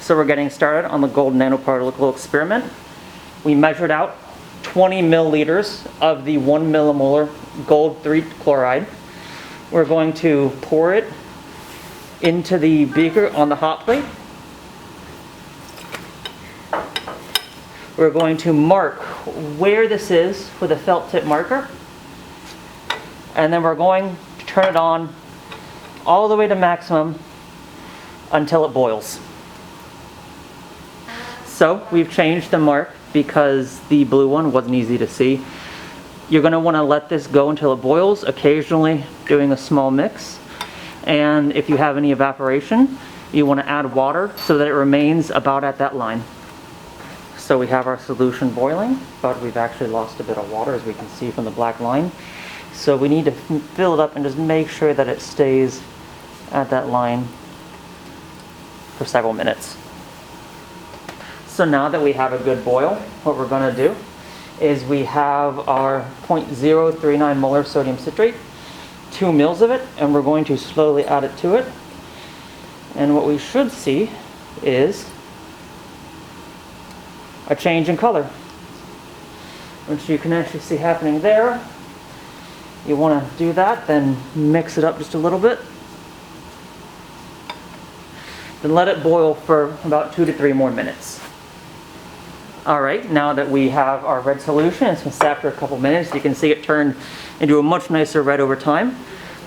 So we're getting started on the gold nanoparticle experiment. We measured out 20 milliliters of the 1 millimolar gold 3 chloride. We're going to pour it into the beaker on the hot plate. We're going to mark where this is with a felt tip marker. And then we're going to turn it on all the way to maximum until it boils. So we've changed the mark because the blue one wasn't easy to see. You're going to want to let this go until it boils, occasionally doing a small mix. And if you have any evaporation, you want to add water so that it remains about at that line. So we have our solution boiling, but we've actually lost a bit of water, as we can see from the black line. So we need to fill it up and just make sure that it stays at that line for several minutes. So now that we have a good boil, what we're going to do is we have our 0.039 molar sodium citrate, 2 mils of it, and we're going to slowly add it to it. And what we should see is a change in color, which you can actually see happening there. You want to do that, then mix it up just a little bit. Then let it boil for about 2 to 3 more minutes. Alright, now that we have our red solution, it's been sat for a couple minutes, you can see it turned into a much nicer red over time.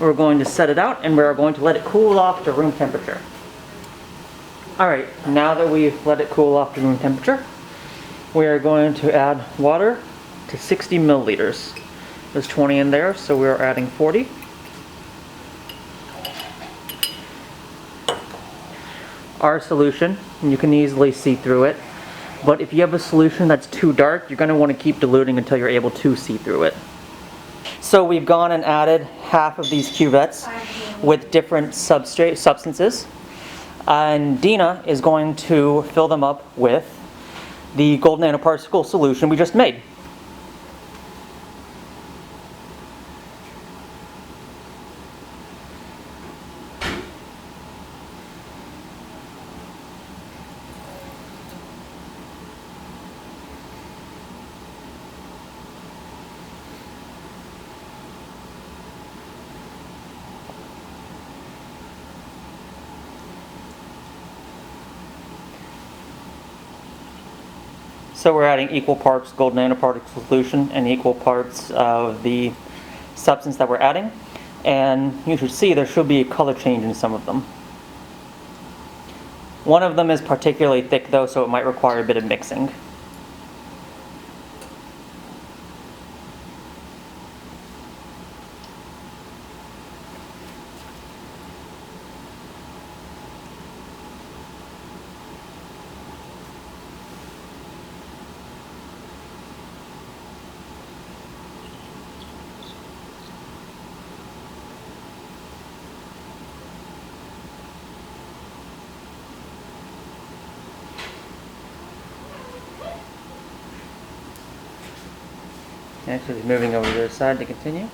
We're going to set it out and we're going to let it cool off to room temperature. Alright, now that we've let it cool off to room temperature, we are going to add water to 60 milliliters. There's 20 in there, so we're adding 40. Our solution, and you can easily see through it, but if you have a solution that's too dark, you're going to want to keep diluting until you're able to see through it. So we've gone and added half of these cuvettes with different substances, and Dina is going to fill them up with the gold nanoparticle solution we just made. So we're adding equal parts gold nanoparticle solution and equal parts of the substance that we're adding. And you should see there should be a color change in some of them. One of them is particularly thick though, so it might require a bit of mixing. Actually moving over to the other side to continue.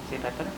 See that better?